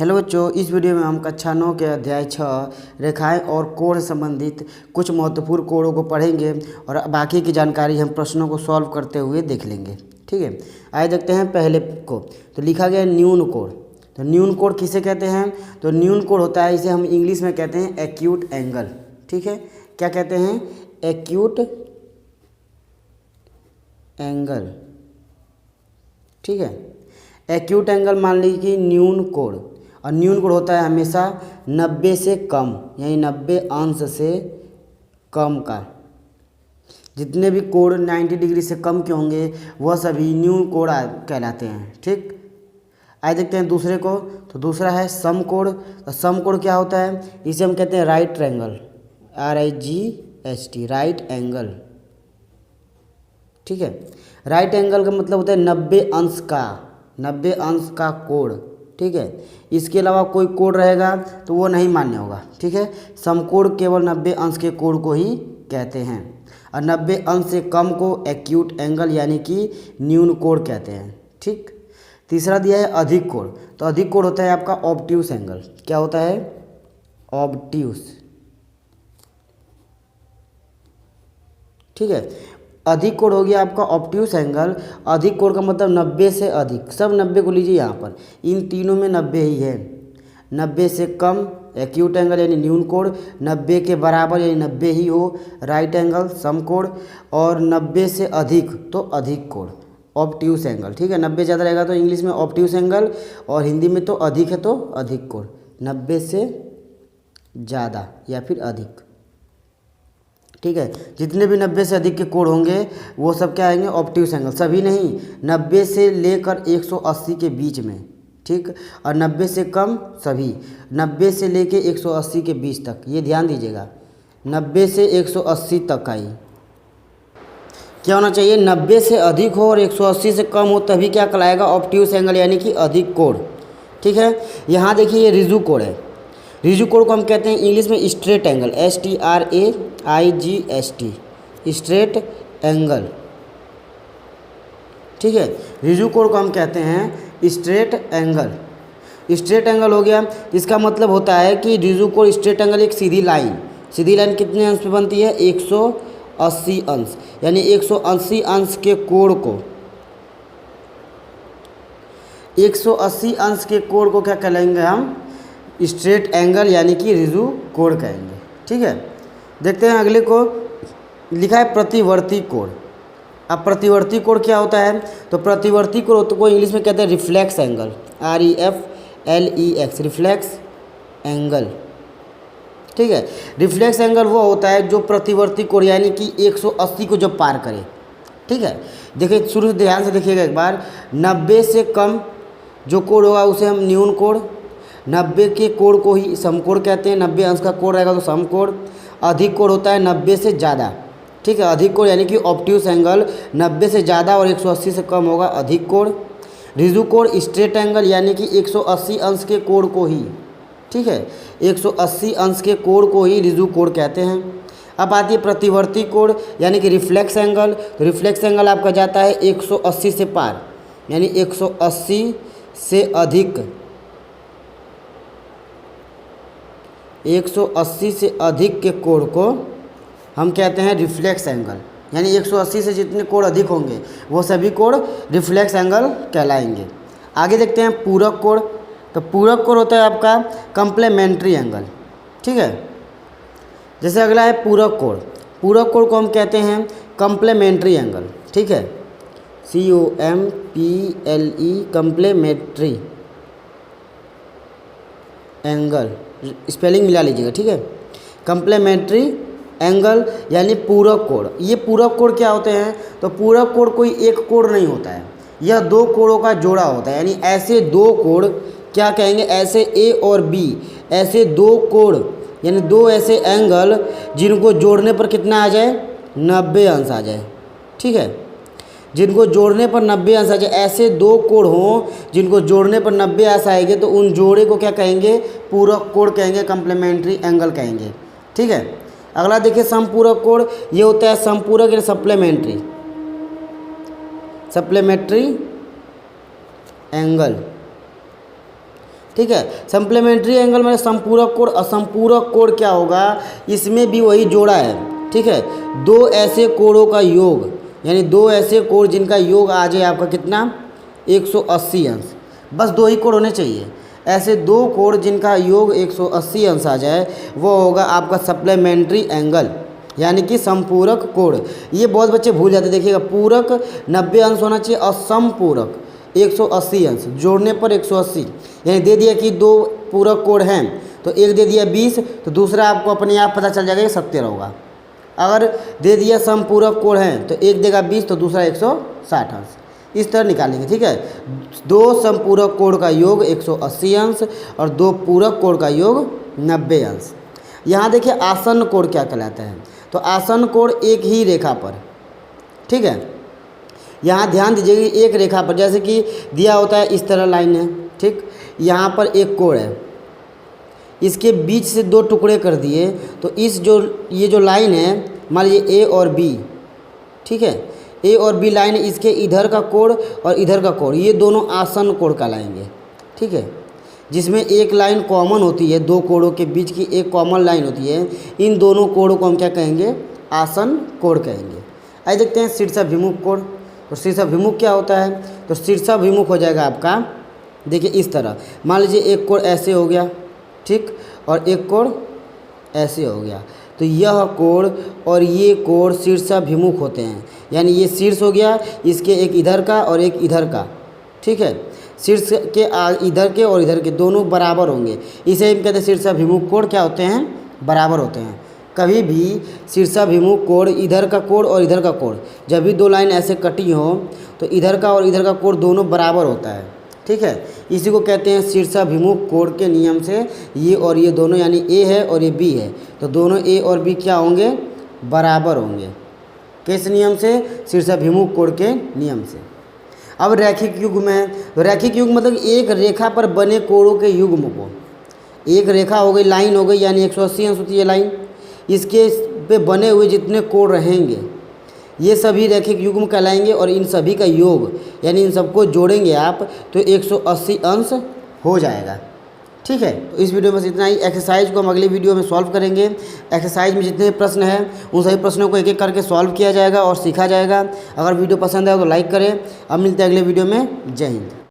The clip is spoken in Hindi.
हेलो बच्चों, इस वीडियो में हम कक्षा 9 के अध्याय 6 रेखाएं और कोण से संबंधित कुछ महत्वपूर्ण कोणों को पढ़ेंगे और बाकी की जानकारी हम प्रश्नों को सॉल्व करते हुए देख लेंगे। ठीक है, आइए देखते हैं पहले को। तो लिखा गया न्यून कोण। तो न्यून कोण किसे कहते हैं? तो न्यून कोण होता है, इसे हम इंग्लिश में कहते हैं एक्यूट एंगल। ठीक है, क्या कहते हैं? Acute angle. ठीक है, एक्यूट एंगल मान लीजिए कि न्यून कोण, और न्यून कोण होता है हमेशा 90 से कम, यानी 90 अंश से कम का। जितने भी कोण 90 डिग्री से कम के होंगे वह सभी न्यून कोण कहलाते हैं। ठीक, आइए देखते हैं दूसरे को। तो दूसरा है समकोण। तो समकोण क्या होता है? इसे हम कहते हैं right triangle, RIGHT, right angle. ठीक है, राइट एंगल का मतलब होता है 90 अंश का, 90 अंश का कोण। ठीक है, इसके अलावा कोई कोण रहेगा तो वो नहीं मान्य होगा। ठीक है, समकोण केवल 90 अंश के कोण को ही कहते हैं, और 90 अंश से कम को एक्यूट एंगल यानी कि न्यून कोण कहते हैं। ठीक, तीसरा दिया है अधिक कोण। तो अधिक कोण होता है आपका ऑब्ट्यूस एंगल। क्या होता है? ऑब्ट्यूस। ठीक है, अधिक कोण हो गया आपका ऑब्ट्यूस एंगल। अधिक कोण का मतलब 90 से अधिक, सब 90 को लीजिए यहाँ पर, इन तीनों में 90 ही है। 90 से कम एक्यूट एंगल यानी न्यून कोण, 90 के बराबर यानी 90 ही हो राइट एंगल समकोण, और 90 से अधिक तो अधिक कोण ऑब्ट्यूस एंगल। ठीक है, 90 ज़्यादा रहेगा तो इंग्लिश में ऑब्ट्यूस एंगल, और हिंदी में तो अधिक है तो अधिक कोण, 90 से ज़्यादा या फिर अधिक। ठीक है, जितने भी 90 से अधिक के कोण होंगे वो सब क्या आएंगे? Obtuse angle. सभी नहीं, 90 से लेकर 180 के बीच में। ठीक, और 90 से कम सभी, 90 से लेकर 180 के बीच तक, ये ध्यान दीजिएगा। 90 से 180 तक आई क्या होना चाहिए? 90 से अधिक हो और 180 से कम हो तभी क्या कहलाएगा? ऑब्ट्यूस एंगल यानी कि अधिक कोण। ठीक है, यहाँ देखिए ये रिजु कोण है। रिजु कोण को हम कहते हैं इंग्लिश में straight angle, STRAIGHT, straight angle. ठीक है, रिजु कोण को हम कहते हैं स्ट्रेट एंगल। स्ट्रेट एंगल हो गया, इसका मतलब होता है कि रिजु कोण स्ट्रेट एंगल एक सीधी लाइन। सीधी लाइन कितने अंश पे बनती है? 180 अंश, यानी 180 अंश के कोण को, 180 अंश के कोण को क्या कहलाएंगे हम? स्ट्रेट एंगल यानी कि रिजु कोण कहेंगे। ठीक है, देखते हैं अगले को। लिखा है प्रतिवर्ती कोण। अब प्रतिवर्ती कोण क्या होता है? तो प्रतिवर्ती कोण को इंग्लिश में कहते हैं reflex angle, REFLEX, reflex angle. ठीक है, रिफ्लेक्स एंगल वो होता है जो प्रतिवर्ती कोण यानी कि 180 को जब पार करे। ठीक है, देखिए शुरू से ध्यान से देखिएगा एक बार। 90 से कम जो कोण होगा उसे हम न्यून कोण, 90 के कोण को ही समकोण कहते हैं। 90 अंश का कोण रहेगा तो समकोण। अधिक कोण होता है 90 से ज़्यादा। ठीक है, अधिक कोण यानी कि ऑब्ट्यूस एंगल 90 से ज़्यादा और 180 से कम होगा अधिक कोण। रिजु कोण स्ट्रेट एंगल यानी कि 180 अंश के कोण को ही, ठीक है, 180 अंश के कोण को ही रिजु कोण कहते हैं। अब आती है प्रतिवर्ती कोण यानी कि रिफ्लेक्स एंगल। तो रिफ्लेक्स एंगल आपका जाता है 180 से पार, यानी 180 से अधिक, 180 से अधिक के कोण को हम कहते हैं रिफ्लेक्स एंगल। यानी 180 से जितने कोण अधिक होंगे वो सभी कोण रिफ्लेक्स एंगल कहलाएंगे। आगे देखते हैं पूरक कोण। तो पूरक कोण होता है आपका कंप्लीमेंट्री एंगल। ठीक है, जैसे अगला है पूरक कोण। पूरक कोण को हम कहते हैं कंप्लीमेंट्री एंगल। ठीक है, COMPLE, कंप्लीमेंट्री एंगल, स्पेलिंग मिला लीजिएगा। ठीक है, कंप्लीमेंट्री एंगल यानी पूरक कोण। ये पूरक कोण क्या होते हैं? तो पूरक कोण कोई एक कोण नहीं होता है, यह दो कोणों का जोड़ा होता है। यानी ऐसे दो कोण क्या कहेंगे? ऐसे A और B, ऐसे दो कोण यानी दो ऐसे एंगल जिनको जोड़ने पर कितना आ जाए? 90 अंश आ जाए। ठीक है, जिनको जोड़ने पर 90 अंश आ जाए, ऐसे दो कोण हों जिनको जोड़ने पर 90 अंश आएंगे तो उन जोड़े को क्या कहेंगे? पूरक कोण कहेंगे, कंप्लीमेंट्री एंगल कहेंगे। ठीक है, अगला देखिए समपूरक कोण। ये होता है समपूरक या सप्लीमेंट्री, सप्लीमेंट्री एंगल। ठीक है। सप्लीमेंट्री एंगल में संपूरक कोण, असंपूरक कोण क्या होगा, इसमें भी वही जोड़ा है, ठीक है। दो ऐसे कोणों का योग, यानी दो ऐसे कोण जिनका योग आ जाए आपका कितना, 180 अंश, बस दो ही कोण होने चाहिए। ऐसे दो कोण जिनका योग 180 अंश आ जाए वो होगा आपका सप्लीमेंट्री एंगल, यानी कि संपूरक कोण। ये बहुत बच्चे भूल जाते, देखिएगा पूरक 90 अंश होना चाहिए और संपूरक 180 अंश, जोड़ने पर 180, यानी दे दिया कि दो पूरक कोण हैं तो एक दे दिया 20, तो दूसरा आपको अपने आप पता चल जाएगा ये 70 होगा। अगर दे दिया समपूरक कोण हैं तो एक देगा 20 तो दूसरा 160 अंश, इस तरह निकालेंगे, ठीक है। दो संपूरक कोण का योग 180 अंश और दो पूरक कोण का योग 90 अंश। यहाँ देखिए आसन्न कोण क्या कहलाता है, तो आसन्न कोण एक ही रेखा पर, ठीक है। यहाँ ध्यान दीजिएगा एक रेखा पर, जैसे कि दिया होता है इस तरह लाइन है, ठीक, यहाँ पर एक कोण है, इसके बीच से दो टुकड़े कर दिए तो इस ये जो लाइन है मान लीजिए ए और बी, ठीक है, ए और बी लाइन, इसके इधर का कोण और इधर का कोण, ये दोनों आसन्न कोण कहलाएंगे, ठीक है। जिसमें एक लाइन कॉमन होती है, दो कोणों के बीच की एक कॉमन लाइन होती है, इन दोनों कोणों को हम क्या कहेंगे, आसन्न कोण कहेंगे। आइए देखते हैं शीर्षाभिमुख कोण। तो शीर्षाभिमुख क्या होता है, तो शीर्षाभिमुख हो जाएगा आपका, देखिए इस तरह, मान लीजिए एक कोण ऐसे हो गया, ठीक, और एक कोण ऐसे हो गया, तो यह कोण और ये कोण शीर्षाभिमुख होते हैं, यानी ये शीर्ष हो गया, इसके एक इधर का और एक इधर का, ठीक है। शीर्ष के इधर के और इधर के दोनों बराबर होंगे, इसे हम कहते हैं शीर्षाभिमुख कोण क्या होते हैं, बराबर होते हैं। कभी भी शीर्षाभिमुख कोण, इधर का कोण और इधर का कोण, जब भी दो लाइन ऐसे कटी हो तो इधर का और इधर का कोण दोनों बराबर होता है, ठीक है। इसी को कहते हैं शीर्षाभिमुख कोण के नियम से ये और ये दोनों, यानी ए है और ये बी है, तो दोनों ए और बी क्या होंगे, बराबर होंगे। किस नियम से, शीर्षाभिमुख कोण के नियम से। अब रैखिक युग्म है, तो रैखिक युग्म मतलब एक रेखा पर बने कोणों के युग्म को, एक रेखा हो गई, लाइन हो गई, यानी 180 अंश होती है लाइन, इसके पे बने हुए जितने कोण रहेंगे ये सभी रैखिक युग्म कहलाएंगे, और इन सभी का योग यानी इन सबको जोड़ेंगे आप तो 180 अंश हो जाएगा, ठीक है। तो इस वीडियो में बस इतना ही। एक्सरसाइज को हम अगले वीडियो में सॉल्व करेंगे। एक्सरसाइज में जितने प्रश्न हैं उन सभी प्रश्नों को एक एक करके सॉल्व किया जाएगा और सीखा जाएगा। अगर वीडियो पसंद आए तो लाइक करें। अब मिलते हैं अगले वीडियो में। जय हिंद।